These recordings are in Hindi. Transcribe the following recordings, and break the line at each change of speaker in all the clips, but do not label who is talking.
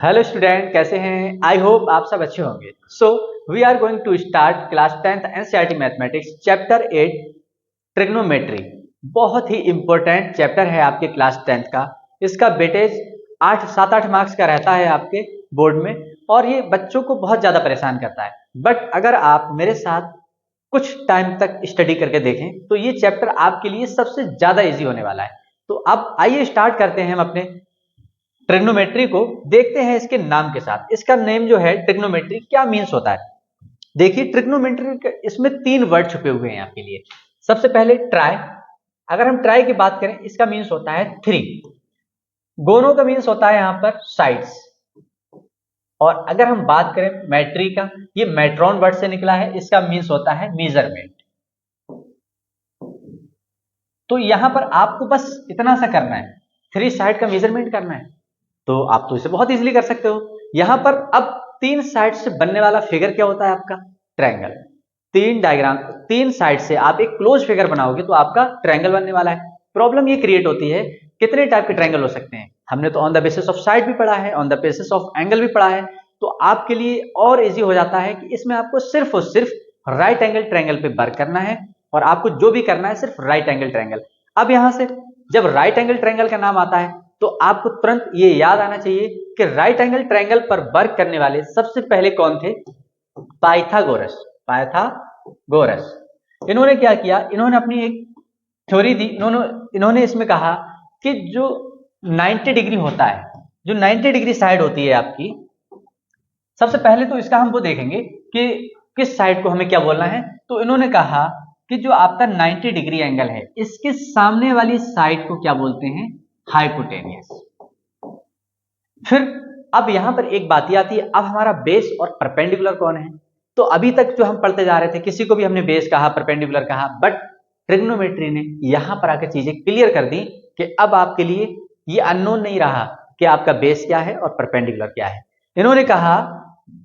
हेलो स्टूडेंट, कैसे हैं? आई होप आप सब अच्छे होंगे। So we are going to start class 10th NCERT mathematics chapter 8 trigonometry. बहुत ही इंपॉर्टेंट चैप्टर है आपके क्लास 10th का। इसका वेटेज 7-8 मार्क्स का रहता है आपके बोर्ड में, और ये बच्चों को बहुत ज़्यादा परेशान करता है। बट अगर आप मेरे साथ कुछ टाइम तक स्टडी करके देखें तो ये चैप्टर आपके लिए सबसे ज़्यादा ईजी होने वाला है। तो अब आइए स्टार्ट करते हैं हम अपने ट्रिग्नोमेट्री को। देखते हैं इसके नाम के साथ, इसका नेम जो है ट्रिग्नोमेट्री क्या मीन्स होता है। देखिए, ट्रिग्नोमेट्री इसमें 3 वर्ड छुपे हुए हैं आपके लिए। सबसे पहले ट्राई। अगर हम ट्राई की बात करें, इसका मीन्स होता है 3। गोनो का मीन्स होता है यहां पर साइड्स। और अगर हम बात करें मैट्री का, ये मैट्रॉन वर्ड से निकला है, इसका मीन्स होता है मेजरमेंट। तो यहां पर आपको बस इतना सा करना है, 3 साइड का मेजरमेंट करना है। तो आप तो इसे बहुत इजीली कर सकते हो। यहां पर अब 3 साइड से बनने वाला फिगर क्या होता है आपका? ट्रायंगल। 3 साइड से आप एक क्लोज फिगर बनाओगे तो आपका ट्रायंगल बनने वाला है। प्रॉब्लम ये क्रिएट होती है, कितने टाइप के ट्रायंगल हो सकते हैं? हमने तो on the basis of side भी पढ़ा है, on the basis of angle भी पढ़ा है। तो आपके लिए और इजी हो जाता है कि इसमें आपको सिर्फ और सिर्फ राइट एंगल ट्रायंगल पे वर्क करना है, और आपको जो भी करना है सिर्फ राइट एंगल ट्रायंगल। अब यहां से जब राइट एंगल ट्रायंगल का नाम आता है तो आपको तुरंत ये याद आना चाहिए कि राइट एंगल ट्रायंगल पर वर्क करने वाले सबसे पहले कौन थे? पाइथागोरस। पाइथागोरस। इन्होंने क्या किया? इन्होंने अपनी एक थ्योरी दी। इन्होंने इसमें कहा कि जो 90 डिग्री होता है, जो 90 डिग्री साइड होती है आपकी, सबसे पहले तो इसका हम वो देखेंगे कि किस साइड को हमें क्या बोलना है। तो इन्होंने कहा कि जो आपका 90 डिग्री एंगल है, इसके सामने वाली साइड को क्या बोलते हैं? हाइपोटेनियस। फिर अब यहां पर एक बात ये आती है, अब हमारा बेस और परपेंडिकुलर कौन है? तो अभी तक जो हम पढ़ते जा रहे थे, किसी को भी हमने बेस कहा, परपेंडिकुलर कहा, बट ट्रिग्नोमेट्री ने यहां पर आकर चीजें क्लियर कर दी कि अब आपके लिए ये अननोन नहीं रहा कि आपका बेस क्या है और परपेंडिकुलर क्या है। इन्होंने कहा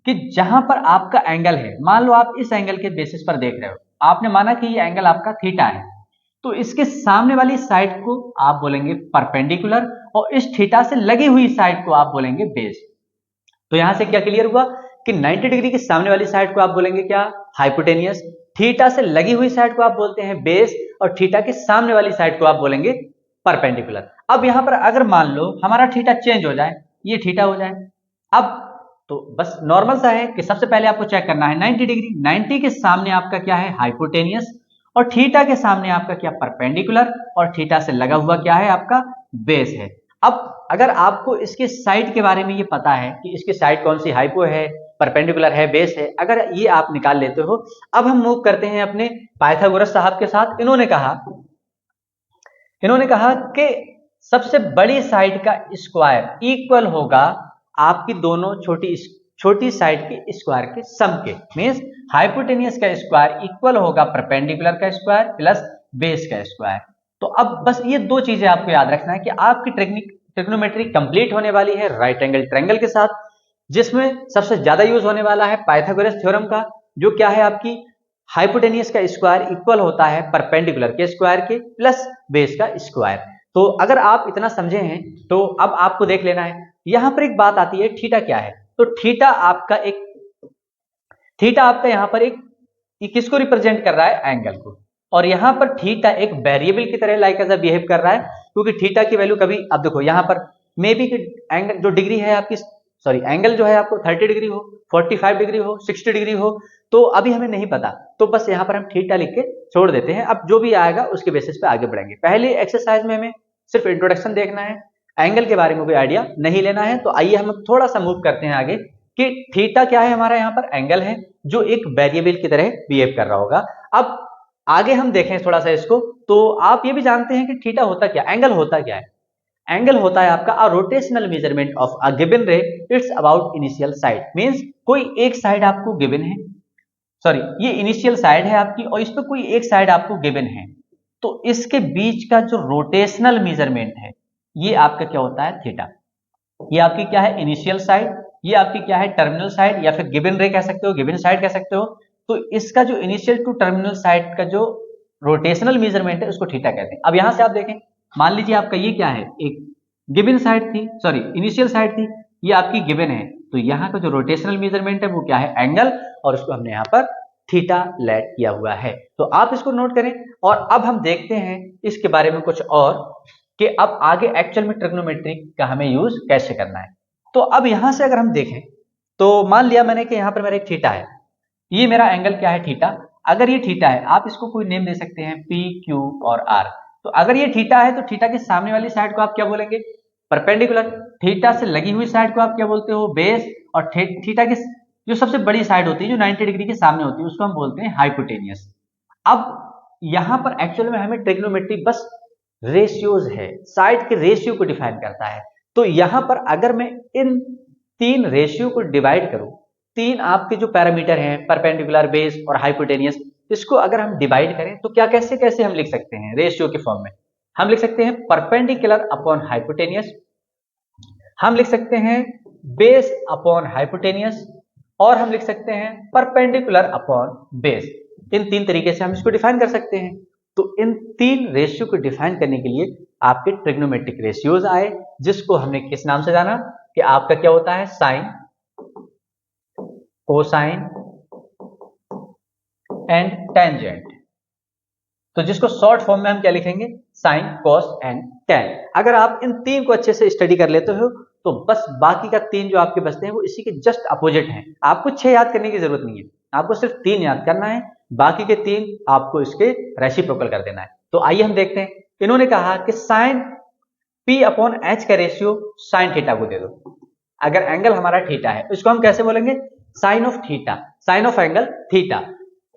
कि जहां पर आपका एंगल है, मान लो आप इस एंगल के बेसिस पर देख रहे हो, आपने माना कि ये एंगल आपका थीटा है, तो इसके सामने वाली साइड को आप बोलेंगे परपेंडिकुलर, और इस थीटा से लगी हुई साइड को आप बोलेंगे बेस। तो यहां से क्या क्लियर हुआ कि 90 डिग्री की सामने वाली साइड को आप बोलेंगे क्या? हाइपोटेनियस। थीटा से लगी हुई साइड को आप बोलते हैं बेस, और थीटा के सामने वाली साइड को आप बोलेंगे परपेंडिकुलर। अब यहां पर अगर मान लो हमारा थीटा चेंज हो जाए, ये थीटा हो जाए, अब तो बस नॉर्मल सा है कि सबसे पहले आपको चेक करना है 90 डिग्री। 90 के सामने आपका क्या है? हाइपोटेनियस। और थीटा के सामने आपका क्या? परपेंडिकुलर। और थीटा से लगा हुआ क्या है? आपका बेस है। अब अगर आपको इसके साइड के बारे में ये पता है कि इसकी साइड कौन सी, हाइपो है, परपेंडिकुलर है, बेस है, अगर ये आप निकाल लेते हो, अब हम मूव करते हैं अपने पाइथागोरस साहब के साथ। इन्होंने कहा कि सबसे बड़ी साइड का स्क्वायर इक्वल होगा आपकी दोनों छोटी छोटी साइड के स्क्वायर के सम के। मींस हाइपोटेनियस का स्क्वायर इक्वल होगा परपेंडिकुलर का स्क्वायर प्लस बेस का स्क्वायर। तो अब बस ये 2 चीजें आपको याद रखना है कि आपकी ट्रिग्नोमेट्री कंप्लीट होने वाली है राइट एंगल ट्रायंगल के साथ, जिसमें सबसे ज्यादा यूज होने वाला है पाइथागोरस थ्योरम का, जो क्या है आपकी हाइपोटेनियस का स्क्वायर इक्वल होता है परपेंडिकुलर के स्क्वायर के प्लस बेस का स्क्वायर। तो अगर आप इतना समझे हैं तो अब आपको देख लेना है, यहां पर एक बात आती है, थीटा क्या है? तो थीटा आपका यहां पर एक, ये किसको रिप्रेजेंट कर रहा है? एंगल को। और यहां पर थीटा एक वेरिएबल की तरह लाइक ऐसा बिहेव कर रहा है, क्योंकि थीटा की वैल्यू कभी, अब देखो यहां पर मे बी कि एंगल जो डिग्री है आपकी, सॉरी एंगल जो है आपको 30 डिग्री हो, 45 डिग्री हो, 60 डिग्री हो, तो अभी हमें नहीं पता। तो बस यहां पर हम थीटा लिख के छोड़ देते हैं। अब जो भी आएगा उसके बेसिस पे आगे बढ़ेंगे। पहले एक्सरसाइज में हमें सिर्फ इंट्रोडक्शन देखना है, एंगल के बारे में कोई आइडिया नहीं लेना है। तो आइए हम थोड़ा सा मूव करते हैं आगे कि थीटा क्या है? हमारा यहाँ पर एंगल है जो एक वेरिएबल की तरह बिहेव कर रहा होगा। अब आगे हम देखें थोड़ा सा इसको, तो आप ये भी जानते हैं कि थीटा होता क्या, एंगल होता क्या है? एंगल होता है आपका a rotational measurement of a given ray, it's about initial side. Means कोई एक साइड आपको गिवन है, सॉरी ये इनिशियल साइड है आपकी, और इस पर कोई एक साइड आपको गिवन है, तो इसके बीच का जो रोटेशनल मेजरमेंट है, ये आपका क्या होता है? थीटा। ये आपकी क्या है? Initial side. ये आपकी क्या है? टर्मिनल साइड, या फिर गिवन रे कह सकते हो, गिवन साइड कह सकते हो। तो इसका जो इनिशियल टू टर्मिनल साइड का जो रोटेशनल मेजरमेंट है, उसको थीटा कहते हैं। अब यहां से आप देखें, मान लीजिए आपका ये क्या है? एक गिवन साइड थी, सॉरी इनिशियल साइड थी, ये आपकी गिवन है। तो यहाँ का जो रोटेशनल मेजरमेंट है वो क्या है, एंगल, और उसको हमने यहाँ पर थीटा लेट किया हुआ है। तो आप इसको नोट करें। और अब हम देखते हैं इसके बारे में कुछ और कि अब आगे एक्चुअल में ट्रिग्नोमेट्री का हमें यूज कैसे करना है। तो अब यहां से अगर हम देखें तो मान लिया मैंने कि यहाँ पर मेरा एक थीटा है, ये मेरा एंगल क्या है, थीटा। अगर ये थीटा है, आप इसको कोई नेम दे सकते हैं पी, क्यू और आर। तो अगर ये थीटा है तो थीटा के सामने वाली साइड को आप क्या बोलेंगे, परपेंडिकुलर। थीटा से लगी हुई साइड को आप क्या बोलते हो, बेस। और थीटा की जो सबसे बड़ी साइड होती है, जो 90 डिग्री के सामने होती है, उसको हम बोलते हैं हाइपोटेनियस। अब यहां पर एक्चुअल में हमें ट्रिग्नोमेट्री बस रेशियोज है, साइड के रेशियो को डिफाइन करता है। तो यहां पर अगर मैं इन तीन रेशियो को डिवाइड करूं, तीन आपके जो पैरामीटर हैं, परपेंडिकुलर, बेस और हाइपोटेनियस, इसको अगर हम डिवाइड करें तो क्या कैसे कैसे हम लिख सकते हैं रेशियो के फॉर्म में। हम लिख सकते हैं परपेंडिकुलर अपॉन हाइपोटेनियस, हम लिख सकते हैं बेस अपॉन हाइपोटेनियस, और हम लिख सकते हैं परपेंडिकुलर अपॉन बेस। इन तीन तरीके से हम इसको डिफाइन कर सकते हैं। तो इन तीन रेशियो को डिफाइन करने के लिए आपके ट्रिग्नोमेट्रिक रेशियोज आए, जिसको हमने किस नाम से जाना कि आपका क्या होता है, साइन, कोसाइन एंड टेंजेंट। तो जिसको शॉर्ट फॉर्म में हम क्या लिखेंगे, साइन, कॉस एंड टेन। अगर आप इन तीन को अच्छे से स्टडी कर लेते हो तो बस बाकी का तीन जो आपके बचते हैं वो इसी के जस्ट अपोजिट हैं। आपको 6 याद करने की जरूरत नहीं है, आपको सिर्फ 3 याद करना है, बाकी के 3 आपको इसके रेसिप्रोकल कर देना है। तो आइए हम देखते हैं। इन्होंने कहा कि साइन पी अपॉन एच का रेशियो साइन थीटा को दे दो। अगर एंगल हमारा थीटा है, इसको हम कैसे बोलेंगे, sine of theta, sine of angle theta.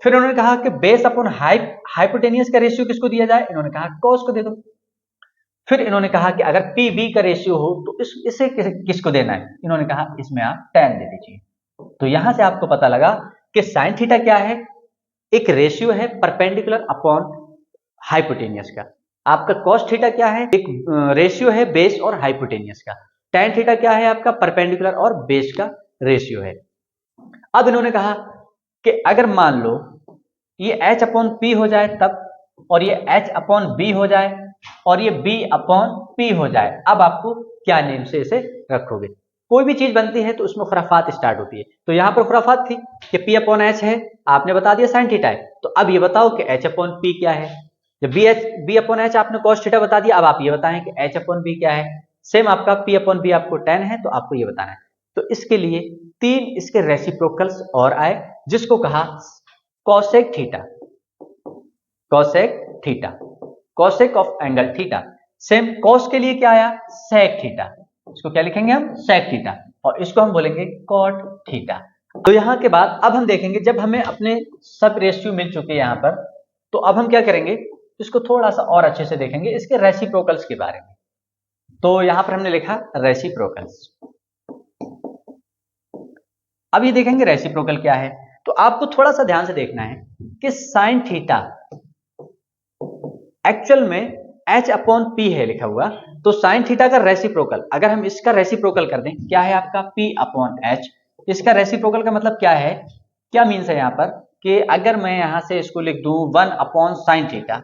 फिर उन्होंने कहा कि बेस अपॉन हाइपोटेनियस का रेशियो किसको दिया जाए, इन्होंने कहा कॉस को दे दो। फिर इन्होंने कहा कि अगर पी बी का रेशियो हो तो इसे किसको देना है, इन्होंने कहा इसमें आप टेन दे दीजिए। तो यहां से आपको पता लगा कि साइन थीटा क्या है, एक रेशियो है परपेंडिकुलर अपॉन हाइपोटेनियस का। आपका कॉस थीटा क्या है, एक रेशियो है बेस और हाइपोटेनियस का। टेन थीटा क्या है, आपका परपेंडिकुलर और बेस का रेशियो है। अब इन्होंने कहा कि अगर मान लो ये h अपॉन पी हो जाए तब, और ये h अपॉन बी हो जाए, और ये b अपॉन p हो जाए, अब आपको क्या नेम से इसे रखोगे। कोई भी चीज बनती है तो उसमें खुराफात स्टार्ट होती है। तो यहां पर खुराफात थी कि p अपॉन h है, आपने बता दिया साइन थीटा है। तो अब ये बताओ कि h अपॉन p क्या है। जब b अपॉन h आपने कॉस थीटा बता दिया, अब आप ये बताएं कि h अपॉन b क्या है। सेम आपका p अपॉन b आपको 10 है, तो आपको ये बताना है। तो इसके लिए 3 इसके रेसिप्रोकल्स और आए, जिसको कहा cosec theta, cosec theta, cosec of angle theta. Same cos के लिए क्या आया, सेक थीटा, इसको क्या लिखेंगे हम, सेक थीटा, और इसको हम बोलेंगे कॉट थीटा। तो यहां के बाद अब हम देखेंगे, जब हमें अपने सब रेशियो मिल चुके हैं यहां पर, तो अब हम क्या करेंगे, इसको थोड़ा सा और अच्छे से देखेंगे इसके रेसिप्रोकल्स के बारे में। तो यहां पर हमने लिखा रेसिप्रोकल्स। अब ये देखेंगे रेसिप्रोकल क्या है। तो आपको थोड़ा सा ध्यान से देखना है कि साइन थीटा एक्चुअल में h अपॉन p है लिखा हुआ, तो साइन थीटा का रेसिप्रोकल अगर हम इसका रेसिप्रोकल कर दें, क्या है आपका p अपॉन h। इसका रेसिप्रोकल का मतलब क्या है, क्या मीन्स है यहाँ पर कि अगर मैं यहां से इसको लिख दूं 1 अपॉन साइन थीटा,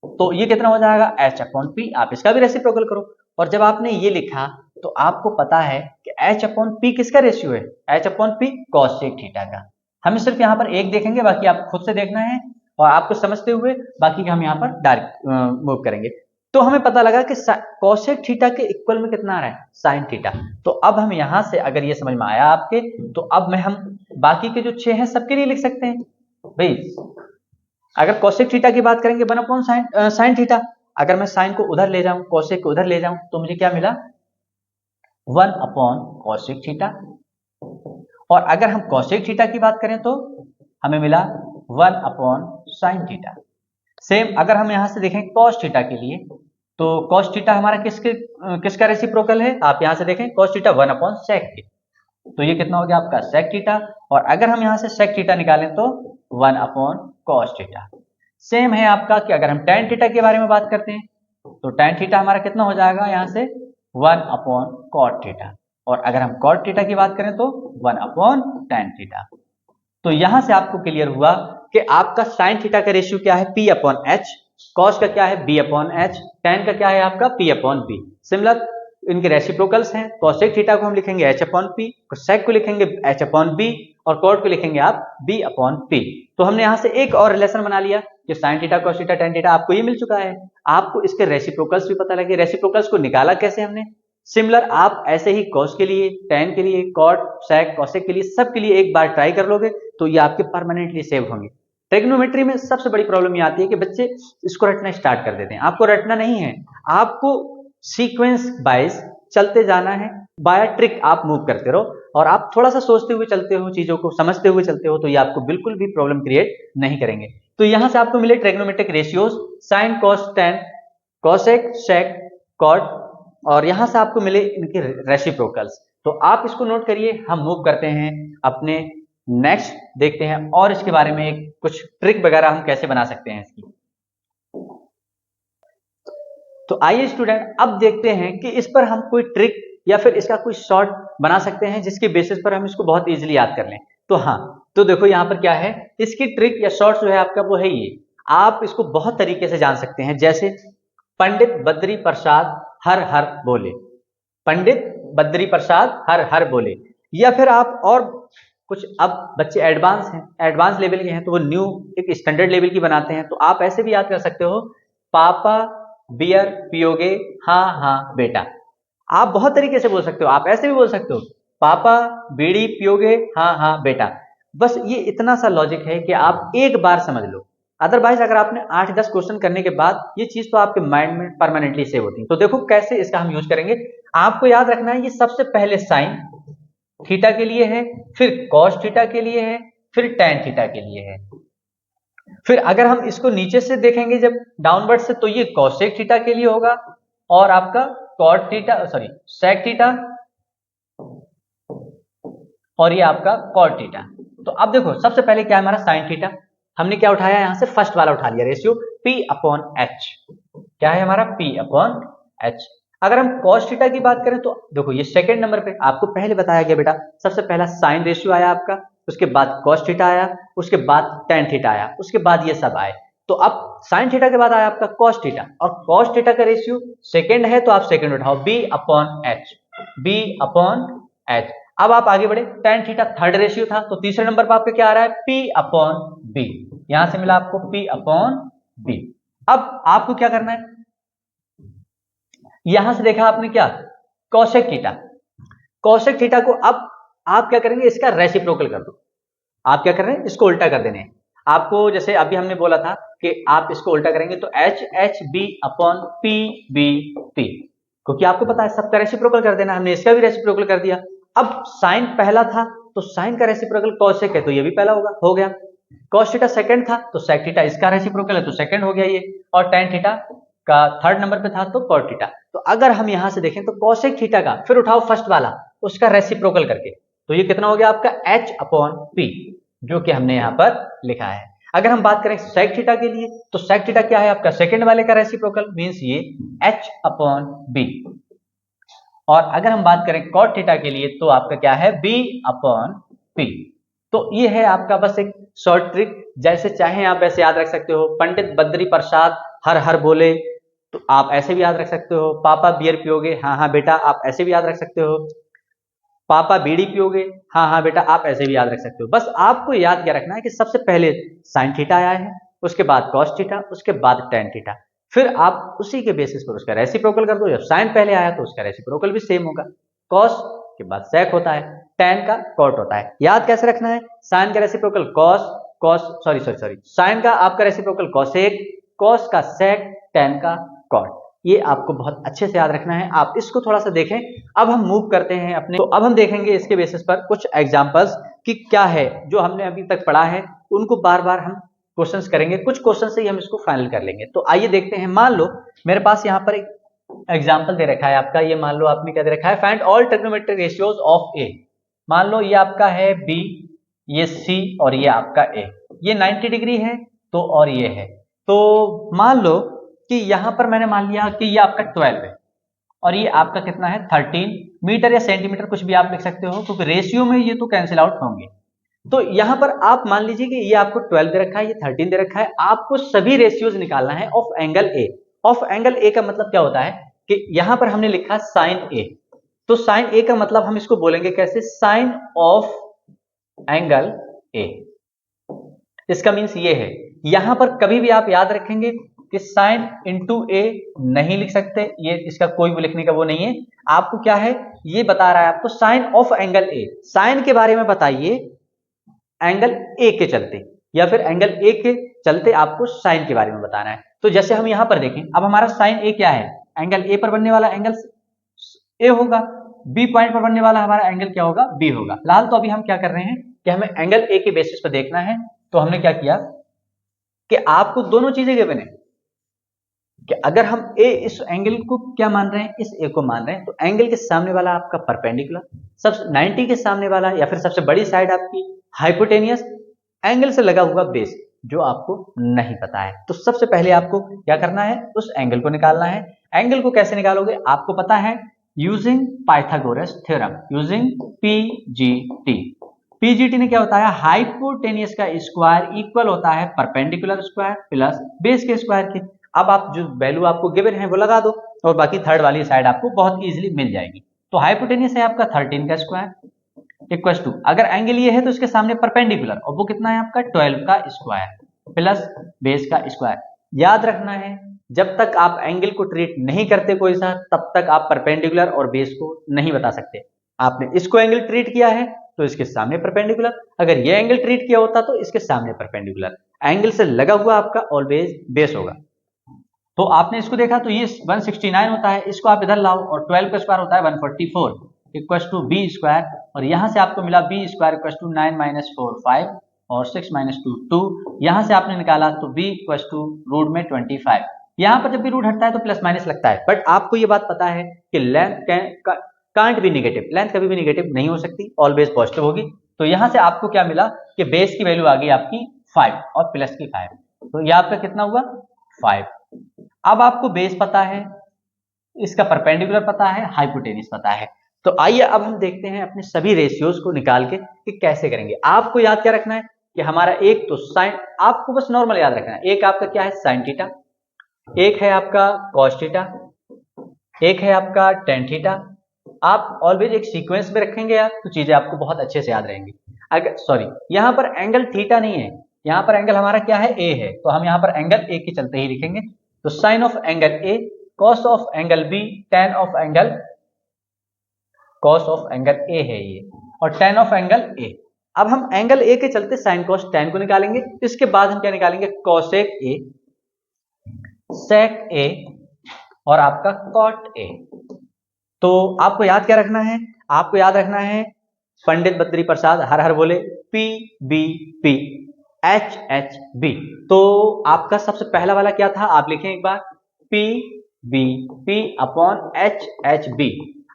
तो ये कितना हो जाएगा, h अपॉन p। आप इसका भी रेसिप्रोकल करो, और जब आपने ये लिखा तो आपको पता है कि h अपॉन p किसका रेशियो है, h upon p cosec theta का। हम सिर्फ यहाँ पर एक देखेंगे, बाकी आप खुद से देखना है, और आपको समझते हुए बाकी का हम यहाँ पर डायरेक्ट मूव करेंगे। तो हमें पता लगा कि कॉसेक थीटा के इक्वल में कितना आ रहा है, साइन थीटा। तो अब हम यहां से अगर ये समझ में आया आपके, तो अब मैं हम बाकी के जो 6 हैं सबके लिए लिख सकते हैं भाई। अगर कॉसेक थीटा की बात करेंगे 1 अपॉन साइन थीटा, अगर मैं साइन को उधर ले जाऊं, कॉसेक को उधर ले जाऊं, तो मुझे क्या मिला, 1 अपॉन कॉसेक थीटा। और अगर हम कॉसेक थीटा की बात करें तो हमें मिला 1 अपॉन साइन थीटा। सेम अगर हम यहां से देखें कॉस थीटा के लिए, तो कॉस थीटा हमारा किसका रेसिप्रोकल है, आप यहां से देखें cos theta 1 upon sec theta, तो ये कितना हो गया आपका सेक थीटा। और अगर हम यहां से सेक थीटा निकालें तो 1 अपॉन कॉस थीटा। सेम है आपका कि अगर हम टेन थीटा के बारे में बात करते हैं, तो टेन थीटा हमारा कितना हो जाएगा यहां से 1 अपॉन कॉट थीटा। और अगर हम कॉट थीटा की बात करें तो 1 अपॉन टेन थीटा। तो यहां से आपको क्लियर हुआ कि आपका साइन थीटा का रेशियो क्या है, p अपॉन h, कॉस का क्या है, b अपॉन h, टेन का क्या है आपका p अपॉन b। सिमिलर इनके रेसिप्रोकल्स हैं। cosec थीटा को हम लिखेंगे h अपॉन पी, sec को लिखेंगे h अपॉन बी और cot को लिखेंगे आप b अपॉन पी। तो हमने यहां से एक और रिलेशन बना लिया कि sin theta cos theta tan theta आपको ये मिल चुका है। आपको इसके रेसिप्रोकल्स भी पता लगे। रेसिप्रोकल्स को निकाला कैसे हमने, सिमिलर आप ऐसे ही cos के लिए, tan के लिए, cot, sec, cosec के लिए, सब के लिए एक बार ट्राई कर लोगे तो ये आपके परमानेंटली सेव होंगे। ट्रिग्नोमेट्री में सबसे बड़ी प्रॉब्लम ये आती है कि बच्चे इसको रटना स्टार्ट कर देते हैं। आपको रटना नहीं है, आपको सीक्वेंस वाइज चलते जाना है, बाय ट्रिक आप मूव करते रहो और आप थोड़ा सा सोचते हुए चलते हो, चीजों को समझते हुए चलते हो, तो ये आपको बिल्कुल भी प्रॉब्लम क्रिएट नहीं करेंगे। तो यहां से आपको मिले trigonometric ratios sin, cos, tan, cosec, sec, cot और यहां से आपको मिले इनके रेसिप्रोकल्स। तो आप इसको नोट करिए। हम मूव करते हैं अपने नेक्स्ट, देखते हैं और इसके बारे में एक कुछ ट्रिक वगैरह हम कैसे बना सकते हैं इसकी। तो आइए स्टूडेंट अब देखते हैं कि इस पर हम कोई ट्रिक या फिर इसका कोई शॉर्ट बना सकते हैं जिसके बेसिस पर हम इसको बहुत इजीली याद कर लें। तो हाँ, तो देखो यहां पर क्या है, इसकी ट्रिक या शॉर्ट जो है आपका वो है ये। आप इसको बहुत तरीके से जान सकते हैं, जैसे पंडित बद्री प्रसाद हर हर बोले, पंडित बद्री प्रसाद हर हर बोले। या फिर आप और कुछ, अब बच्चे एडवांस हैं, एडवांस लेवल के हैं तो वो न्यू एक स्टैंडर्ड लेवल की बनाते हैं, तो आप ऐसे भी याद कर सकते हो, पापा बियर पियोगे हाँ हाँ बेटा। आप बहुत तरीके से बोल सकते हो, आप ऐसे भी बोल सकते हो, पापा बीड़ी पियोगे हाँ हाँ बेटा। बस ये इतना सा लॉजिक है कि आप एक बार समझ लो, अदरवाइज अगर आपने 8-10 क्वेश्चन करने के बाद ये चीज तो आपके माइंड में परमानेंटली सेव होती है। तो देखो कैसे इसका हम यूज करेंगे। आपको याद रखना है, ये सबसे पहले साइन थीटा के लिए है, फिर कॉस थीटा के लिए है, फिर टैन थीटा के लिए है। फिर अगर हम इसको नीचे से देखेंगे जब डाउनवर्ड से, तो ये कॉसेक थीटा के लिए होगा और आपका cot theta, sorry sec theta और ये आपका कॉट थीटा। तो अब देखो सबसे पहले क्या है हमारा साइन थीटा, हमने क्या उठाया यहां से फर्स्ट वाला उठा लिया, रेशियो P अपॉन H। क्या है हमारा P अपॉन H। अगर हम cos थीटा की बात करें तो देखो ये सेकंड नंबर पे, आपको पहले बताया गया बेटा, सबसे पहला साइन रेशियो आया आपका, उसके बाद cos थीटा आया, उसके बाद tan थीटा आया, उसके बाद ये सब आए। तो अब साइन थीटा के बाद आया आपका cos थीटा, और cos थीटा का रेशियो सेकंड है तो आप सेकंड उठाओ, B upon H, B upon H। अब आप आगे बढ़े, tan थीटा थर्ड रेशियो था, तो तीसरे नंबर पर आपका क्या आ रहा है, P अपॉन B। यहां से मिला आपको P अपॉन B। अब आपको क्या करना है, यहां से देखा आपने क्या, कॉसेक थीटा, कॉसेक थीटा को अब आप क्या करेंगे, इसका रेसिप्रोकल कर दो। आप क्या कर रहे हैं, इसको उल्टा कर देने हैं आपको। जैसे अभी हमने बोला था कि आप इसको उल्टा करेंगे तो H H B upon P B P, क्योंकि आपको पता है सबका रेसिप्रोकल कर देना, हमने इसका भी रेसिप्रोकल कर दिया। अब साइन पहला था तो साइन का रेसिप्रोकल कॉसेक है तो ये भी पहला होगा, हो गया। कॉस थीटा सेकंड था तो सेक थीटा इसका रेसिप्रोकल है तो सेकंड हो गया ये, और tan थीटा का थर्ड नंबर पे था तो कॉट थीटा। तो अगर हम यहां से देखें तो कॉसेक थीटा का फिर उठाओ फर्स्ट वाला, उसका रेसिप्रोकल करके, तो ये कितना हो गया आपका H अपॉन P, जो कि हमने यहां पर लिखा है। अगर हम बात करें सेक थीटा के लिए तो सेक थीटा क्या है आपका, सेकंड वाले का रेसिप्रोकल, मींस ये H अपॉन B। और अगर हम बात करें कॉट थीटा के लिए तो आपका क्या है, B अपॉन P। तो ये है आपका बस एक शॉर्ट ट्रिक, जैसे चाहे आप वैसे याद रख सकते हो। पंडित बद्री प्रसाद हर हर बोले, तो आप ऐसे भी याद रख सकते हो। पापा बियर पियोगे हाँ हाँ बेटा, आप ऐसे भी याद रख सकते हो। पापा बीड़ी पियोगे हाँ हाँ बेटा, आप ऐसे भी याद रख सकते हो। बस आपको याद क्या रखना है कि सबसे पहले साइन थीटा आया है, उसके बाद कॉस थीटा, उसके बाद टैन थीटा, फिर आप उसी के बेसिस पर उसका रेसिप्रोकल कर दो। जब साइन पहले आया तो उसका रेसिप्रोकल भी सेम होगा, कॉस के बाद सेक होता है, टैन का कॉट होता है। याद कैसे रखना है, साइन का रेसिप्रोकल कॉस, साइन का आपका रेसिप्रोकल कॉसेक, कॉस का सेक, टैन का कॉट। ये आपको बहुत अच्छे से याद रखना है, आप इसको थोड़ा सा देखें। अब हम मूव करते हैं अपने, तो अब हम देखेंगे इसके बेसिस पर कुछ एग्जांपल्स कि क्या है जो हमने अभी तक पढ़ा है, उनको बार बार हम क्वेश्चंस करेंगे, कुछ क्वेश्चन से ही हम इसको फाइनल कर लेंगे। तो आइए देखते हैं। मान लो मेरे पास यहाँ पर एक एग्जाम्पल दे रखा है आपका, ये मान लो आपने क्या दे रखा है, find all trigonometric ratios of A. मान लो ये आपका है B, ये C और ये आपका A, ये 90 डिग्री है तो, और ये है तो मान लो कि यहां पर मैंने मान लिया कि ये आपका 12 है और ये आपका कितना है 13 मीटर या सेंटीमीटर, कुछ भी आप लिख सकते हो क्योंकि रेशियो में ये तो कैंसिल आउट होंगे। तो यहां पर आप मान लीजिए कि ये आपको 12 दे रखा है, ये 13 दे रखा है, आपको सभी रेशियोज निकालना है of angle A. Of angle ए का मतलब क्या होता है कि यहां पर हमने लिखा साइन ए, तो साइन ए का मतलब हम इसको बोलेंगे कैसे, साइन ऑफ एंगल ए। इसका मीन्स ये है, यहां पर कभी भी आप याद रखेंगे कि साइन इंटू ए नहीं लिख सकते, ये इसका कोई भी लिखने का वो नहीं है। आपको क्या है, ये बता रहा है आपको sine of angle A, sine के बारे में बताइए एंगल ए के चलते, या फिर एंगल ए के चलते आपको साइन के बारे में बताना है। तो जैसे हम यहां पर देखें, अब हमारा साइन ए क्या है, एंगल ए पर बनने वाला एंगल ए होगा, बी पॉइंट पर बनने वाला हमारा एंगल क्या होगा, बी होगा। फिलहाल तो अभी हम क्या कर रहे हैं कि हमें एंगल ए के बेसिस पर देखना है, तो हमने क्या किया कि आपको दोनों चीजें गिवन है कि अगर हम ए इस एंगल को क्या मान रहे हैं, इस ए को मान रहे हैं, तो एंगल के सामने वाला आपका परपेंडिकुलर, सब 90 के सामने वाला या फिर सबसे बड़ी साइड आपकी हाइपोटेनियस, एंगल से लगा हुआ बेस जो आपको नहीं पता है। तो सबसे पहले आपको क्या करना है, उस एंगल को निकालना है। एंगल को कैसे निकालोगे, आपको पता है using Pythagoras theorem, using PGT. PGT ने क्या होता है, हाइपोटेनियस का स्क्वायर इक्वल होता है परपेंडिकुलर स्क्वायर प्लस बेस के स्क्वायर के। अब आप जो वैल्यू आपको गिवन है वो लगा दो, और बाकी थर्ड वाली साइड आपको बहुत इजीली मिल जाएगी। तो हाइपोटेनियस है आपका 13 का स्क्वायर इक्वल टू, अगर एंगल ये है तो इसके सामने परपेंडिकुलर, और वो कितना है आपका 12 का स्क्वायर प्लस बेस का स्क्वायर। याद रखना है, जब तक आप एंगल को ट्रीट नहीं करते कोई सा, तब तक आप परपेंडिकुलर और बेस को नहीं बता सकते। आपने इसको एंगल ट्रीट किया है तो इसके सामने परपेंडिकुलर, अगर ये एंगल ट्रीट किया होता तो इसके सामने परपेंडिकुलर, एंगल से लगा हुआ आपका ऑलवेज बेस होगा। तो आपने इसको देखा तो ये 169 होता है, इसको आप इधर लाओ और 12 का स्क्वायर होता है 144 इक्वल टू बी स्क्वायर, और यहां से आपको मिला B square equal to 9 minus 4 5 और 6 माइनस 2 2, यहां से आपने निकाला तो बी इक्वल टू रूट में 25। यहां पर जब भी रूट हटता है तो प्लस माइनस लगता है, बट आपको ये बात पता है कि length can't be negative, length कभी भी निगेटिव नहीं हो सकती, ऑलवेज पॉजिटिव होगी। तो यहां से आपको क्या मिला कि बेस की वैल्यू आ गई आपकी 5 और प्लस की 5, तो ये आपका कितना हुआ 5। अब आपको बेस पता है, इसका परपेंडिकुलर पता है, हाइपोटेनियस पता है। तो आइए अब हम देखते हैं अपने सभी रेशियोज को निकाल के कि कैसे करेंगे। आपको याद क्या रखना है कि हमारा एक तो साइन, आपको बस नॉर्मल याद रखना है, एक आपका क्या है साइन थीटा, एक है आपका कॉस थीटा, एक है आपका टेन थीटा। आप ऑलवेज एक सीक्वेंस में रखेंगे यार, तो चीजें आपको बहुत अच्छे से याद रहेंगी। अगर सॉरी, यहां पर एंगल थीटा नहीं है, यहां पर एंगल हमारा क्या है ए है, तो हम यहां पर एंगल ए के चलते ही लिखेंगे। तो sine of angle A, cos of angle B, tan of angle, cos of angle A है ये, और टेन ऑफ एंगल ए। अब हम एंगल ए के चलते साइन कॉस टेन को निकालेंगे, इसके बाद हम क्या निकालेंगे कॉसेक ए, सेक ए और आपका कॉट ए। तो आपको याद क्या रखना है, आपको याद रखना है पंडित बद्री प्रसाद हर हर बोले, P B P H H B. तो आपका सबसे पहला वाला क्या था, आप लिखें एक बार P B P upon H H B.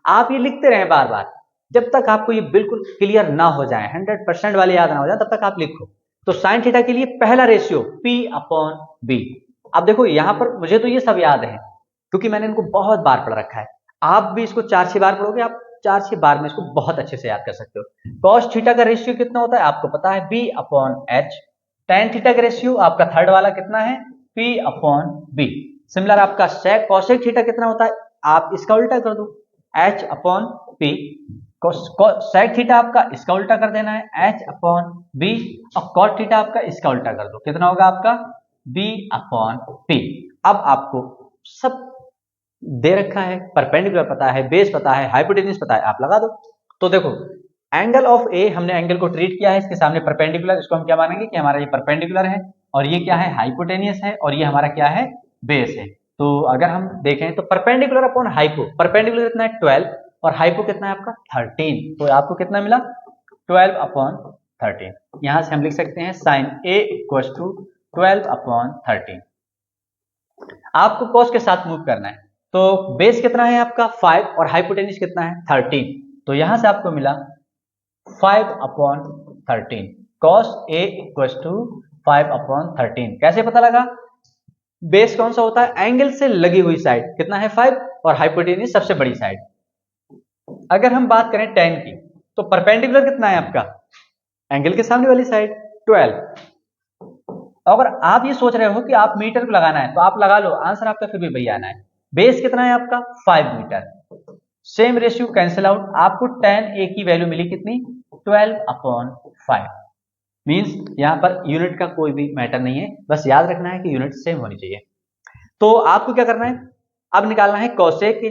आप ये लिखते रहें बार बार, जब तक आपको ये बिल्कुल क्लियर ना हो जाए, 100% वाले याद ना हो जाए, तब तक आप लिखो। तो साइन थीटा के लिए पहला रेशियो पी अपॉन बी। अब देखो यहां पर मुझे तो ये सब याद है क्योंकि मैंने इनको बहुत बार पढ़ रखा है, आप भी इसको 4-6 बार पढ़ोगे, आप 4-6 बार में इसको बहुत अच्छे से याद कर सकते हो। कॉस थीटा का रेशियो कितना होता है आपको पता है, B upon H. Tan theta का रेशियो आपका थर्ड वाला कितना है, पी अपॉन बी। सिमिलर आपका सेक कॉसेक थीटा कितना होता है, आप इसका उल्टा कर दो, H upon P. Sec theta आपका इसका उल्टा कर देना है, एच अपॉन बी, और कॉट थीटा आपका इसका उल्टा कर दो, कितना होगा आपका बी अपॉन पी। अब आपको सब दे रखा है, परपेंडिकुलर पता है, बेस पता है, हाइपोटेन्यूज पता है, आप लगा दो। तो देखो एंगल ऑफ ए, हमने एंगल को ट्रीट किया है, इसके सामने परपेंडिकुलर, इसको हम क्या मानेंगे कि हमारा ये परपेंडिकुलर है, और ये क्या है हाइपोटेनियस है, और ये हमारा क्या है बेस है। तो अगर हम देखें तो परपेंडिकुलर अपॉन हाइपो, परपेंडिकुलर कितना है 12 और हाइपो कितना है आपका 13, तो आपको कितना मिला 12 अपॉन 13। यहां से हम लिख सकते हैं sine A equal to 12 upon 13। आपको कॉस के साथ मूव करना है, तो बेस कितना है आपका 5 और हाइपोटेन्यूज कितना है 13, तो यहां से आपको मिला 5 upon 13, cos A equal to 5 upon 13। कैसे पता लगा, बेस कौन सा होता है, एंगल से लगी हुई साइड कितना है 5 और हाइपोटेन्यूज सबसे बड़ी साइड। अगर हम बात करें 10 की, तो परपेंडिकुलर कितना है आपका, एंगल के सामने वाली साइड 12। अगर आप ये सोच रहे हो कि आप मीटर को लगाना है तो आप लगा लो, आंसर आपका फिर भी वही आना है। बेस कितना है आपका 5 metre. Same ratio cancel out, आपको tan a की वैल्यू मिली कितनी 12/5। मींस यहां पर यूनिट का कोई भी मैटर नहीं है, बस याद रखना है कि यूनिट सेम होनी चाहिए। तो आपको क्या करना है, अब निकालना है कोसेक ए।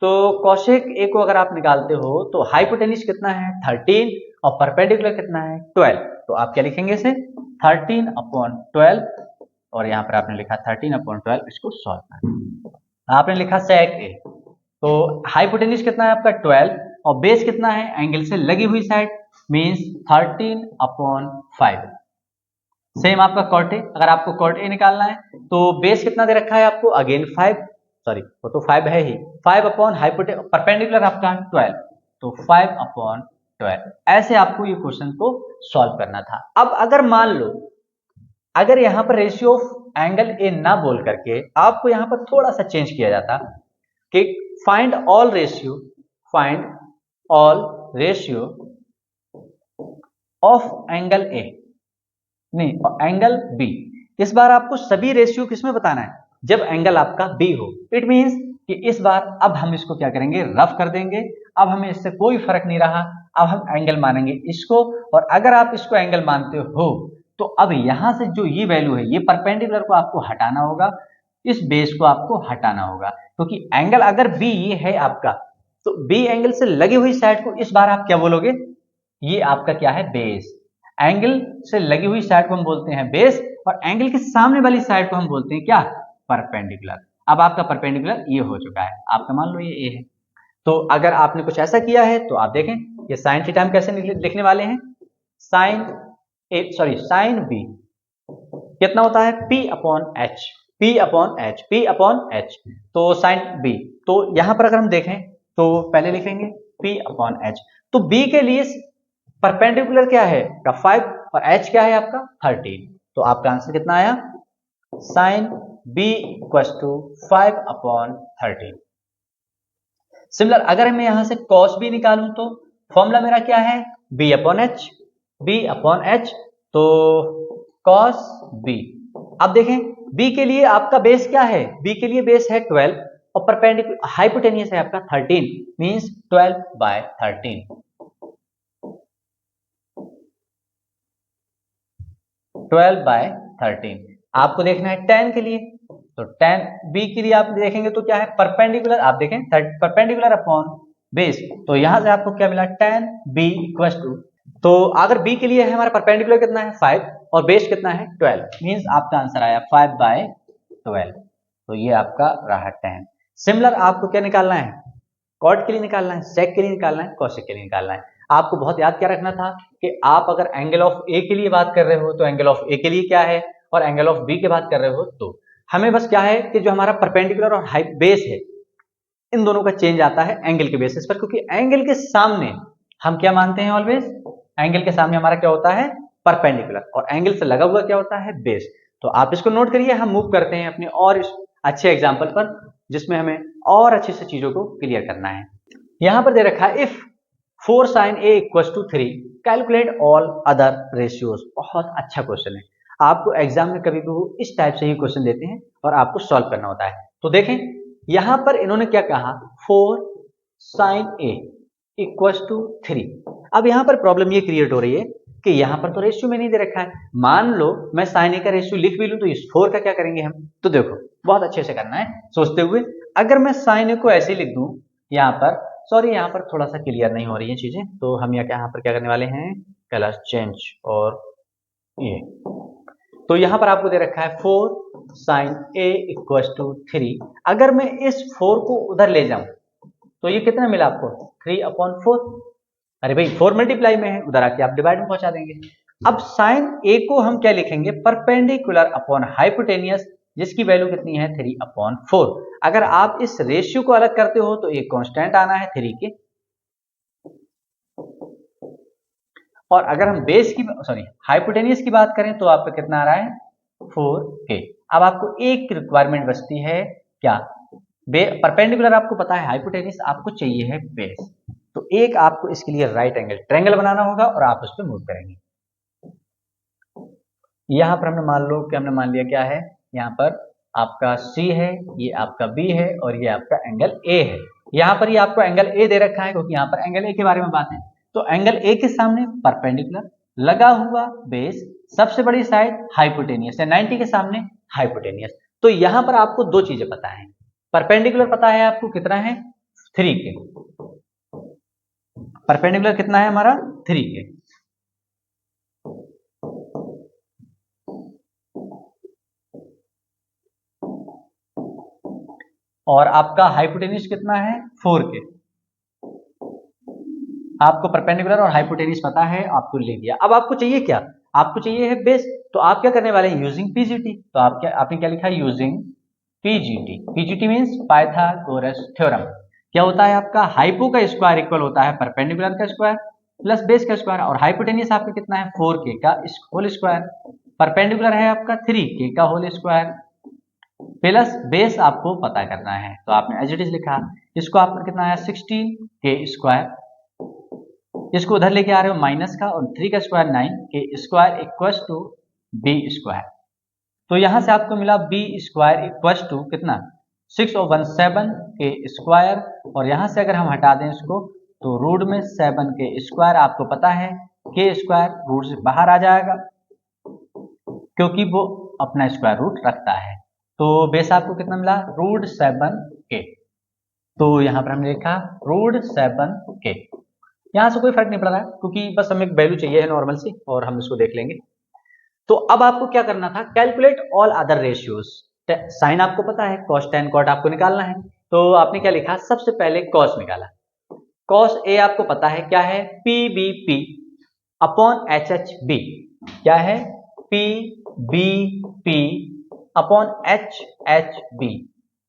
तो कोसेक ए को अगर आप निकालते हो तो हाइपोटेन्यूज कितना है 13 और परपेंडिकुलर कितना है 12। तो आप क्या लिखेंगे इसे 13/12 और यहां पर आपने लिखा 13/12, इसको सॉल्व कर आपने लिखा सेक ए। तो हाइपोटेन्यूज कितना है आपका 12 और बेस कितना है एंगल से लगी हुई साइड, मींस 13/5। सेम आपका कॉट ए, अगर आपको कॉट ए निकालना है तो बेस कितना दे रखा है आपको अगेन 5, सॉरी वो तो 5 है ही, 5 परपेंडिकुलर आपका 12, तो 5/12। ऐसे आपको ये क्वेश्चन को सॉल्व करना था। अब अगर मान लो अगर यहां पर रेशियो ऑफ एंगल ए ना बोल करके आपको यहां पर थोड़ा सा चेंज किया जाता कि find all ratio of angle ए, नहीं एंगल बी। इस बार आपको सभी रेशियो किसमें बताना है जब एंगल आपका बी हो। इट मींस कि इस बार अब हम इसको क्या करेंगे रफ कर देंगे, अब हमें इससे कोई फर्क नहीं रहा, अब हम एंगल मानेंगे इसको। और अगर आप इसको एंगल मानते हो तो अब यहां से जो ये वैल्यू है ये परपेंडिकुलर को आपको हटाना होगा, इस बेस को आपको हटाना होगा, क्योंकि एंगल अगर बी ये है आपका तो बी एंगल से लगी हुई साइड को इस बार आप क्या बोलोगे, ये आपका क्या है बेस। एंगल से लगी हुई साइड को हम बोलते हैं बेस और एंगल के सामने वाली साइड को हम बोलते हैं क्या परपेंडिकुलर। अब आपका परपेंडिकुलर ये हो चुका है, आपका मान लो ये ए है। तो अगर आपने कुछ ऐसा किया है तो आप देखें ये साइन थीटा हम कैसे लिखने वाले हैं, साइन बी कितना होता है P/H। तो साइन बी, तो यहां पर अगर हम देखें तो पहले लिखेंगे P/H। तो बी के लिए परपेंडिकुलर क्या है का 5 और h क्या है आपका 13। तो आपका आंसर कितना आया साइन b = 5/13। सिमिलर अगर मैं यहां से cos b निकालूं तो फॉर्मूला मेरा क्या है B/H। तो cos b, अब देखें b के लिए आपका बेस क्या है, b के लिए बेस है 12 और परपेंडिकुलर हाइपोटेनियस है आपका 13, मींस 12/13। 12/13 आपको देखना है tan के लिए, तो tan b के लिए आप देखेंगे तो क्या है परपेंडिकुलर, आप देखें परपेंडिकुलर अपॉन बेस, तो यहां से आपको क्या मिला tan b = तो अगर b के लिए है हमारा परपेंडिकुलर कितना है 5 और बेस कितना है 12, मींस आपका आंसर आया 5/12। तो ये आपका रहा tan। सिमिलर आपको क्या निकालना है कॉट के लिए निकालना है, सेक के लिए निकालना है, कोसेक के लिए निकालना है। आपको बहुत याद क्या रखना था कि आप अगर एंगल ऑफ ए के लिए बात कर रहे हो तो एंगल ऑफ ए के लिए क्या है और एंगल ऑफ बी की बात कर रहे हो तो हमें बस क्या है कि जो हमारा परपेंडिकुलर और हाइप बेस है इन दोनों का चेंज आता है एंगल के बेसिस पर, क्योंकि एंगल के सामने हम क्या मानते हैं ऑलवेज, एंगल के सामने हमारा क्या होता है परपेंडिकुलर और एंगल से लगा हुआ क्या होता है बेस। तो आप इसको नोट करिए, हम मूव करते हैं अपने और अच्छे एग्जाम्पल पर जिसमें हमें और अच्छे से चीजों को क्लियर करना है। यहां पर दे रखा है if 4 sin a = 3 calculate all other ratios. बहुत अच्छा क्वेश्चन है, आपको एग्जाम में कभी भी इस टाइप से ही क्वेश्चन देते हैं और आपको सॉल्व करना होता है। तो देखें यहां पर इन्होंने क्या कहा 4 sin a = 3। अब यहां पर प्रॉब्लम ये क्रिएट हो रही है कि यहां पर तो रेशियो में नहीं दे रखा है, मान लो मैं sin a का रेशियो लिख भी लूं तो इस 4 का क्या करेंगे हम, तो देखो बहुत अच्छे से करना है सोचते हुए। अगर मैं sin a को ऐसे लिख दूं यहां पर, सॉरी यहां पर थोड़ा सा क्लियर नहीं हो रही है चीजें, तो हम यहाँ पर क्या करने वाले हैं कलर चेंज, और ये तो यहां पर आपको दे रखा है 4 sin a = 3। अगर मैं इस 4 को उधर ले जाऊं तो ये कितना मिला आपको 3/4। अरे भाई 4 मल्टीप्लाई में है, उधर आके आप डिवाइड में पहुंचा देंगे। अब साइन a को हम क्या लिखेंगे परपेंडिकुलर अपॉन हाइपोटेनियस, जिसकी वैल्यू कितनी है 3/4। अगर आप इस रेशियो को अलग करते हो तो एक कांस्टेंट आना है 3 के, और अगर हम बेस की हाइपोटेनियस की बात करें तो आपका कितना आ रहा है 4k। अब आपको एक रिक्वायरमेंट बचती है क्या, परपेंडिकुलर आपको पता है, हाइपोटेनियस आपको चाहिए है बेस। तो एक आपको इसके लिए राइट एंगल ट्रायंगल बनाना होगा और आप उस पर मूव करेंगे। यहां पर हमने मान लो कि हमने मान लिया क्या है यहाँ पर आपका C है, ये आपका B है और ये आपका एंगल A है। यहाँ पर ये आपको एंगल A दे रखा है क्योंकि यहाँ पर एंगल A के बारे में बात है। तो एंगल A के सामने परपेंडिकुलर लगा हुआ बेस, सबसे बड़ी साइड हाइपोटेनियस है, 90 के सामने हाइपोटेनियस। तो यहाँ पर आपको दो चीजें पता है, परपेंडिकुलर पता है आपको कितना है 3K, परपेंडिकुलर कितना है हमारा 3K, और आपका हाइपोटेनियस कितना है 4K। आपको परपेंडिकुलर और हाइपोटेनियस पता है, आपको ले लिया। अब आपको चाहिए क्या, आपको चाहिए है बेस। तो आप क्या करने वाले हैं, यूजिंग पीजीटी। तो आपने क्या लिखा है, using PGT. PGT means Pythagoras theorem. क्या होता है आपका, हाइपो का स्क्वायर इक्वल होता है परपेंडिकुलर का स्क्वायर प्लस बेस का स्क्वायर, और हाइपोटेनियस आपका कितना है 4K का होल स्क्वायर, परपेंडिकुलर है आपका 3K का होल स्क्वायर प्लस बेस आपको पता करना है। तो आपने एज इट इज लिखा, इसको आपका कितना आया 16K स्क्वायर, इसको उधर लेके आ रहे हो माइनस का, और 3 का square 9K square equals to B square. तो यहां से आपको मिला B स्क्वायर इक्वल्स टू कितना 6/17K स्क्वायर, और यहां से अगर हम हटा दें इसको तो रूट में 7K स्क्वायर, आपको पता है K स्क्वायर रूट से बाहर आ जाएगा क्योंकि वो अपना स्क्वायर रूट रखता है। तो बेस आपको कितना मिला रूट 7K। तो यहां पर हमने लिखा रूट 7K। यहां से कोई फर्क नहीं पड़ रहा है क्योंकि बस हमें एक वैल्यू चाहिए है नॉर्मल सी, और हम इसको देख लेंगे। तो अब आपको क्या करना था, calculate all other ratios. Sine आपको पता है, कॉस टेन कॉट आपको निकालना है। तो आपने क्या लिखा, सबसे पहले कॉस निकाला। कॉस ए आपको पता है क्या है, PBP अपॉन HHB। क्या है, PBP अपॉन HHB।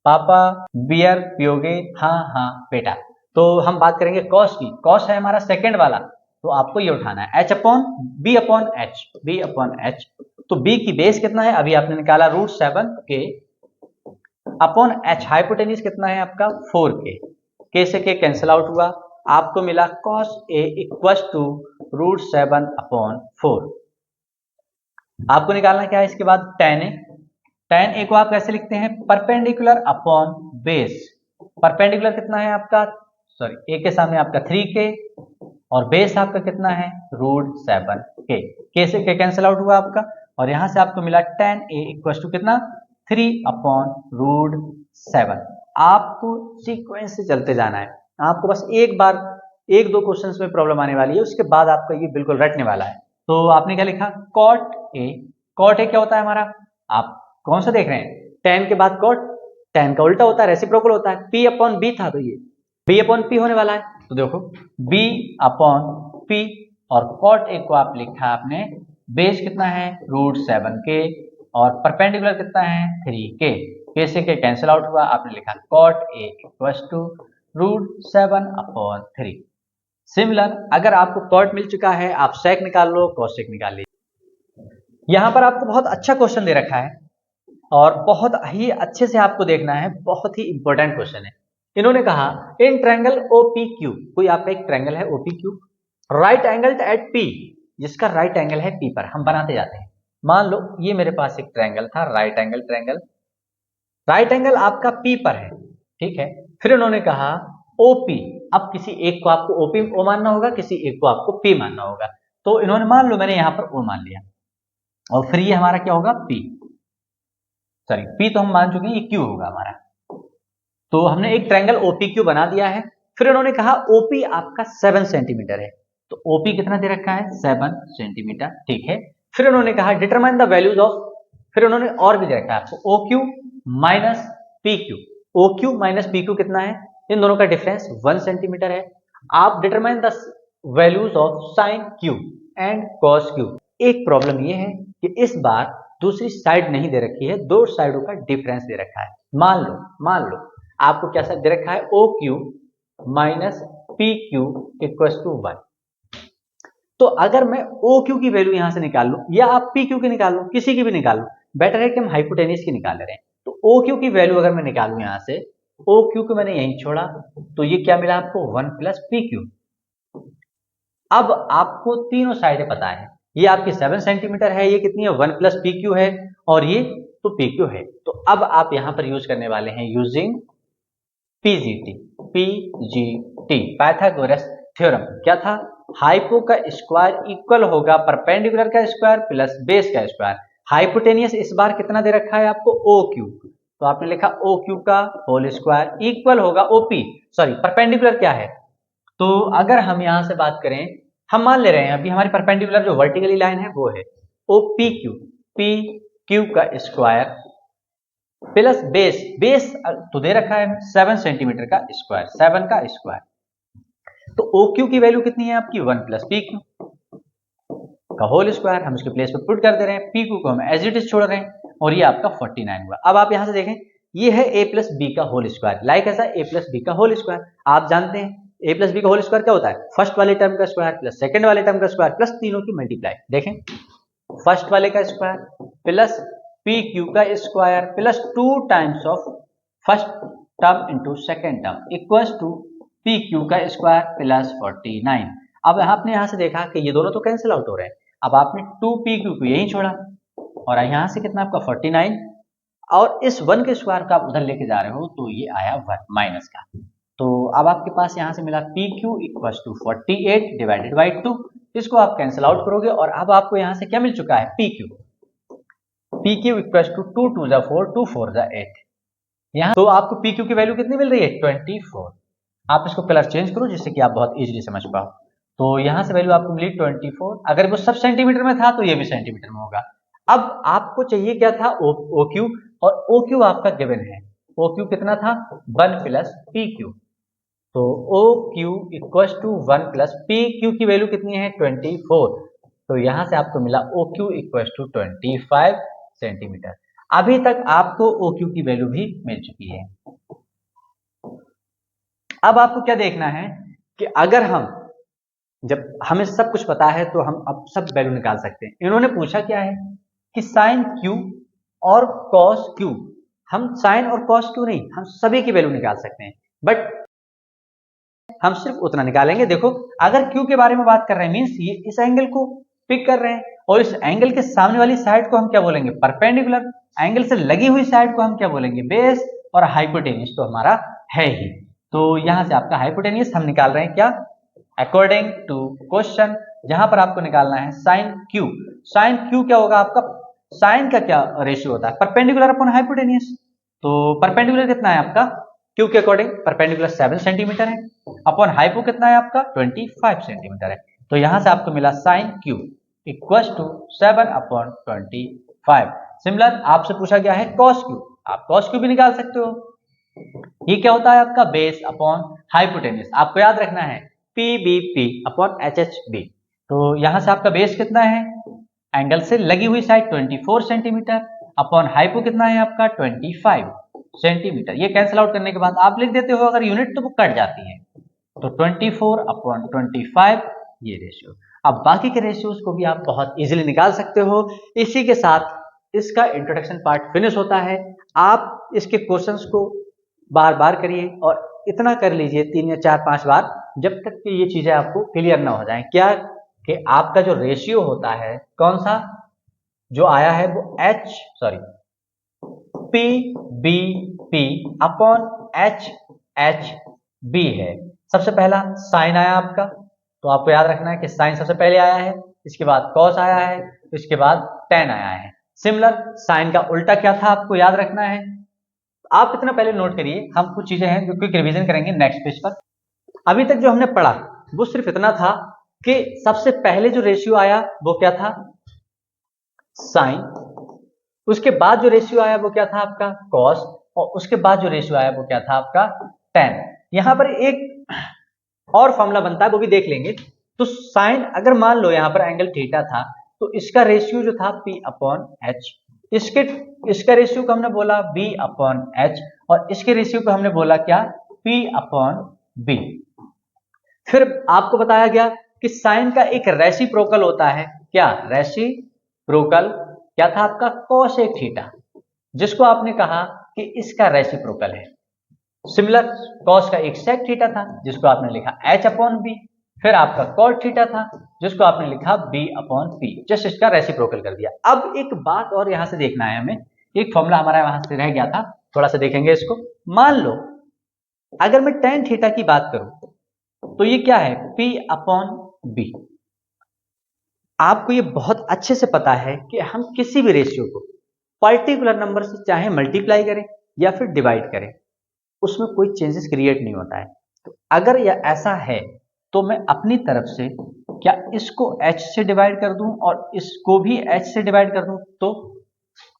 पापा बियर पियोगे, हाँ हाँ बेटा। तो हम बात करेंगे कॉस की, कॉस है हमारा सेकंड वाला, तो आपको ये उठाना है H upon B upon H, B upon H। तो B की बेस कितना है, अभी आपने निकाला root 7K upon H, hypotenuse कितना है आपका 4K, K से K कैंसिल आउट हुआ, आपको मिला cos A equals to root 7 upon 4। आपको निकालना क्या है इसके बाद tan A। tan A को आप कैसे लिखते हैं, परपेंडिकुलर अपॉन बेस। परपेंडिकुलर कितना है आपका, सॉरी A के सामने आपका 3K, और बेस आपका कितना है रूट 7K, K से K कैंसिल आउट हुआ आपका, और यहां से आपको मिला tan A इक्वल्स टू कितना 3 अपॉन रूट 7। आपको सीक्वेंस से चलते जाना है, आपको बस एक बार एक दो क्वेश्चंस में प्रॉब्लम आने वाली है, उसके बाद आपका ये बिल्कुल रटने वाला है। तो आपने क्या लिखा, कॉट ए। कॉट ए क्या होता है हमारा, आप कौन सा देख रहे हैं, tan के बाद कॉट, tan का उल्टा होता है, रेसिप्रोकल होता है, P अपॉन B था तो ये B अपॉन P होने वाला है। तो देखो B अपॉन P, और कॉट ए को आप लिखा आपने, बेस कितना है रूट 7K, और परपेंडिकुलर कितना है 3K, K से K कैंसिल आउट हुआ, आपने लिखा cot A equals to root 7 upon 3। Similar अगर आपको कॉट मिल चुका है, आप सेक निकाल लो, कॉसेक निकाल लीजिए। यहां पर आपको बहुत अच्छा क्वेश्चन दे रखा है और बहुत ही अच्छे से आपको देखना है, बहुत ही इंपॉर्टेंट क्वेश्चन है। इन्होंने कहा इन ट्रायंगल OPQ, कोई आपका एक ट्रायंगल है OPQ, right angle at P, जिसका राइट एंगल है P पर, हम बनाते जाते हैं। मान लो ये मेरे पास एक ट्रायंगल था, right angle triangle, right angle आपका P पर है, ठीक है। फिर उन्होंने कहा OP, अब किसी एक को आपको OP O मानना होगा, किसी एक को आपको P मानना होगा। तो इन्होंने मान लो, मैंने यहां पर O मान लिया, और फिर ये हमारा क्या होगा P, सॉरी P तो हम मान चुके हैं, ये Q होगा हमारा। तो हमने एक ट्रायंगल OPQ बना दिया है। फिर उन्होंने कहा OP आपका 7 सेंटीमीटर है, तो OP कितना दे रखा है 7 सेंटीमीटर, ठीक है। फिर उन्होंने कहा डिटरमाइन द वैल्यूज ऑफ, फिर उन्होंने और भी दे रखा है आपको OQ minus PQ। OQ minus PQ कितना है, इन दोनों का डिफरेंस 1 सेंटीमीटर है। आप determine the values of sine Q and cos Q। एक प्रॉब्लम ये है कि इस बार दूसरी साइड नहीं दे रखी है, दो साइडों का डिफरेंस दे रखा है। मान लो आपको क्या दे रखा है, OQ minus PQ equal to 1। तो अगर मैं OQ की वैल्यू यहां से निकाल लूं, या आप PQ की निकाल लो, किसी की भी निकाल लो, बेटर है कि हम हाइपोटेनियस की निकाल रहे हैं। तो OQ की वैल्यू अगर मैं निकालूं यहां से, OQ को मैंने यहीं छोड़ा, तो ये क्या मिला आपको 1 प्लस PQ। अब आपको तीनों साइडें पता है, ये आपकी 7 सेंटीमीटर है, ये कितनी है 1 प्लस PQ है, और ये तो PQ है। तो अब आप यहां पर यूज करने वाले हैं यूजिंग PGT, पाइथागोरस थ्योरम। क्या था? हाइपो का स्क्वायर इक्वल होगा परपेंडिकुलर का स्क्वायर प्लस बेस का स्क्वायर। हाइपोटेनियस इस बार कितना दे रखा है आपको? OQ, तो आपने लिखा OQ का होल स्क्वायर इक्वल होगा OP, सॉरी परपेंडिकुलर क्या है, तो अगर हम यहां से बात करें, हम मान ले रहे हैं अभी हमारी परपेंडिकुलर जो वर्टिकली लाइन है वो है OPQ, PQ का स्क्वायर प्लस बेस तो दे रखा है 7 सेंटीमीटर का स्क्वायर, 7 का स्क्वायर। तो OQ की वैल्यू कितनी है आपकी? 1 प्लस PQ का होल स्क्वायर, हम इसके प्लेस पे पुट कर दे रहे हैं, PQ को हम एज इट इज छोड़ रहे हैं, और ये आपका 49 हुआ। अब आप यहां से देखें, ये है A प्लस बी का होल स्क्वायर, लाइक ऐसा A प्लस बी का होल स्क्वायर। आप जानते हैं A प्लस बी का होल स्क्वायर क्या होता है? फर्स्ट वाले टर्म का स्क्वायर प्लस सेकंड वाले टर्म का स्क्वायर प्लस तीनों की मल्टीप्लाई। देखें, फर्स्ट वाले का स्क्वायर प्लस PQ का square plus 2 times of first term into second term equals to PQ का स्क्वायर प्लस 49। अब आपने यहां से देखा कि ये दोनों तो कैंसिल आउट हो रहे हैं, अब आपने 2PQ को यहीं छोड़ा और यहां से कितना आपका 49, और इस 1 के स्क्वायर का आप उधर लेके जा रहे हो तो ये आया 1 माइनस का। तो अब आपके पास यहां से मिला PQ equals to 48 divided by 2, इसको आप कैंसिल आउट करोगे और अब आपको यहां से क्या मिल चुका है? PQ इक्वल्स टू 2 2 जा 4, 2 4 जा 8। यहां तो आपको PQ की वैल्यू कितनी मिल रही है? 24। आप इसको कलर चेंज करो जिससे कि आप बहुत इजीली समझ पाओ। तो यहां से वैल्यू आपको मिली 24। अगर वो सब सेंटीमीटर में था तो ये भी सेंटीमीटर में होगा। अब आपको चाहिए क्या था? OQ, और OQ आपका गिवन है। OQ कितना था? 1 प्लस PQ। तो OQ equals to 1 plus PQ की वैल्यू कितनी है? 24। तो यहां से आपको मिला OQ इक्वल्स टू 25 सेंटीमीटर। अभी तक आपको OQ की वैल्यू भी मिल चुकी है। अब आपको क्या देखना है कि अगर जब हमें सब कुछ पता है तो हम अब सब वैल्यू निकाल सकते हैं। इन्होंने पूछा क्या है कि साइन Q और कॉस Q, हम साइन और कॉस Q नहीं, हम सभी की वैल्यू निकाल सकते हैं, बट हम सिर्फ उतना निकालेंगे। देखो, अगर Q के बारे में बात कर रहे हैं मींस ये इस एंगल को पिक कर रहे हैं, और इस एंगल के सामने वाली साइड को हम क्या बोलेंगे? परपेंडिकुलर। एंगल से लगी हुई साइड को हम क्या बोलेंगे? बेस। और हाइपोटेनियस तो हमारा है ही, तो यहां से आपका हाइपोटेनियस हम निकाल रहे हैं क्या? अकॉर्डिंग टू क्वेश्चन, जहां पर आपको निकालना है साइन Q। साइन Q क्या होगा आपका? साइन का क्या रेशियो होता है? Perpendicular upon hypotenuse. तो परपेंडिकुलर कितना है आपका? Q के अकॉर्डिंग परपेंडिकुलर 7 सेंटीमीटर है, अपॉन हाइपो कितना है आपका? 25 सेंटीमीटर है। तो यहां से आपको मिला sine Q equals to 7 upon 25। Similar आपसे पूछा गया है कॉस Q, आप कॉस Q भी निकाल सकते हो। ये क्या होता है आपका? Base upon hypotenuse. आपको याद रखना है PBP अपॉन HHB। तो यहां से आपका बेस कितना है? एंगल से लगी हुई साइड 24 सेंटीमीटर, अपॉन हाइपो कितना है आपका? 25 सेंटीमीटर। ये कैंसिल आउट करने के बाद आप लिख देते हो अगर यूनिट तो वो कट जाती है, तो 24 अपॉन 25 ये रेशियो। अब बाकी के रेशियोज को भी आप बहुत इजीली निकाल सकते हो। इसी के साथ इसका इंट्रोडक्शन पार्ट फिनिश होता है। आप इसके क्वेश्चंस को बार बार करिए और इतना कर लीजिए 3 या 4 5 बार, जब तक कि ये चीजें आपको क्लियर ना हो जाए। क्या कि आपका जो रेशियो होता है कौन सा जो आया है वो PBP अपॉन HHB है। सबसे पहला साइन आया आपका, तो आपको याद रखना है कि साइन सबसे पहले आया है, इसके बाद कॉस आया है, इसके बाद टेन आया है। सिमिलर साइन का उल्टा क्या था आपको याद रखना है। आप इतना पहले नोट करिए, हम कुछ चीजें हैं जो क्विक रिवीजन करेंगे नेक्स्ट पेज पर। अभी तक जो हमने पढ़ा वो सिर्फ इतना था कि सबसे पहले जो रेशियो आया वो क्या था? साइन। उसके बाद जो रेशियो आया वो क्या था आपका? कॉस। और उसके बाद जो रेशियो आया वो क्या था आपका? टेन। यहां पर एक और फॉर्मूला बनता है, वो भी देख लेंगे। तो साइन, अगर मान लो यहां पर एंगल थीटा था तो इसका रेशियो जो था P अपॉन H, इसका रेशियो को हमने बोला B अपॉन H, और इसके रेशियो को हमने बोला क्या? P upon B। फिर आपको बताया गया कि साइन का एक रेसिप्रोकल होता है। क्या रेसिप्रोकल? क्या था आपका? कोसेक थीटा, जिसको आपने कहा कि इसका रेसिप्रोकल है। सिमिलर कॉस का एक सेक थीटा था जिसको आपने लिखा H अपॉन B। फिर आपका कॉट थीटा था जिसको आपने लिखा B अपॉन P, जस्ट इसका रेसिप्रोकल कर दिया। अब एक बात और यहां से देखना है हमें एक फॉर्मूला हमारा वहां से रह गया था, थोड़ा सा देखेंगे इसको। मान लो अगर मैं tan थीटा की बात करूं तो ये क्या है, P अपॉन B। आपको ये बहुत अच्छे से पता है कि हम किसी भी रेशियो को पर्टिकुलर नंबर से चाहे मल्टीप्लाई करें या फिर डिवाइड करें, उसमें कोई चेंजेस क्रिएट नहीं होता है। तो अगर यह ऐसा है तो मैं अपनी तरफ से क्या इसको h से डिवाइड कर दूं और इसको भी h से डिवाइड कर दूं, तो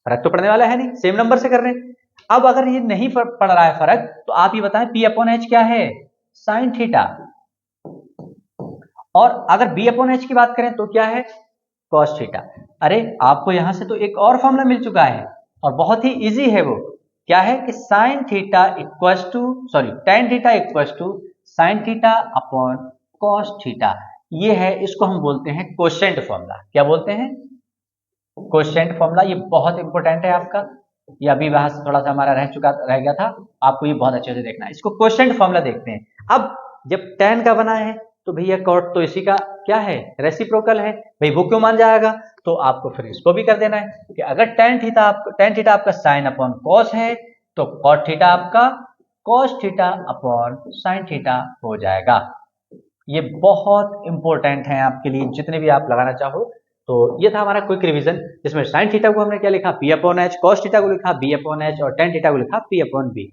फर्क तो पड़ने वाला है नहीं, सेम नंबर से कर रहे हैं। अब अगर ये नहीं पड़ रहा है फर्क, तो आप ये बताएं P अपॉन H क्या है, साइन थीटा। और अगर B अपॉन H की बात करें तो क्या है, कॉस थीटा। अरे आपको यहां से तो एक और फॉर्मूला मिल चुका है और बहुत ही इजी है, वो क्या है कि sine theta equals to tan theta equals to sine theta upon cos theta. ये है, इसको हम बोलते हैं कोशेंट फॉर्मूला। क्या बोलते हैं, कोशेंट फॉर्मूला। ये बहुत इंपॉर्टेंट है आपका, ये अभी वहां से थोड़ा सा हमारा रह गया था, आपको ये बहुत अच्छे से देखना है। इसको कोशेंट फॉर्मूला देखते हैं। अब जब tan का बना है तो भैया कॉट तो इसी का क्या है, रेसिप्रोकल है भाई, वो क्यों मान जाएगा, तो आपको फिर इसको भी कर देना है कि अगर tan थीटा आपका साइन अपॉन कॉस है तो कॉट थीटा आपका cos theta upon sine theta हो जाएगा। ये बहुत इंपॉर्टेंट है आपके लिए, जितने भी आप लगाना चाहो। तो ये था हमारा क्विक रिवीजन, जिसमें साइन थीटा को हमने क्या लिखा, P upon H, cos theta को लिखा B अपॉन H और tan थीटा को लिखा P अपॉन B।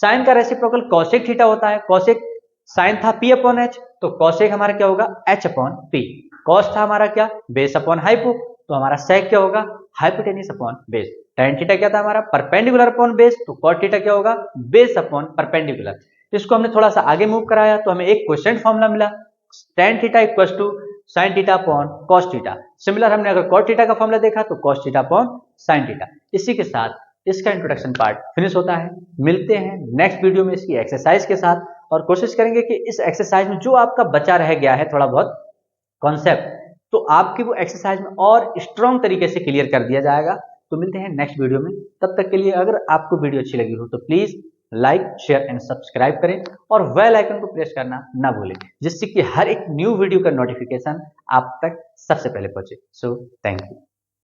साइन का रेसिप्रोकल कॉसेक थीटा होता है, कॉसेक साइन था P अपॉन H, तो कॉसेक हमारा क्या होगा, H अपॉन P। कॉस था हमारा क्या, बेस अपॉन हाइपो, तो हमारा सेक क्या होगा, hypotenuse upon base. tan theta क्या था हमारा, परपेंडिकुलर अपॉन बेस, तो कॉट थीटा क्या होगा, बेस अपॉन परपेंडिकुलर। इसको हमने थोड़ा सा आगे मूव कराया तो हमें एक क्वेश्चन फॉर्मूला मिला, tan theta equals to sine theta upon cos theta. Similar हमने अगर कॉट थीटा का फॉर्मूला देखा तो cos theta upon sine theta. इसी के साथ इसका इंट्रोडक्शन पार्ट फिनिश होता है। मिलते हैं नेक्स्ट वीडियो में इसकी एक्सरसाइज के साथ, और कोशिश करेंगे कि इस एक्सरसाइज में जो आपका बचा रह गया है थोड़ा बहुत कॉन्सेप्ट, तो आपकी वो एक्सरसाइज में और स्ट्रॉन्ग तरीके से क्लियर कर दिया जाएगा। तो मिलते हैं नेक्स्ट वीडियो में, तब तक के लिए अगर आपको वीडियो अच्छी लगी हो तो please like share and subscribe करें और बेल आइकन को प्रेस करना ना भूलें, जिससे कि हर एक न्यू वीडियो का नोटिफिकेशन आप तक सबसे पहले पहुंचे। So thank you.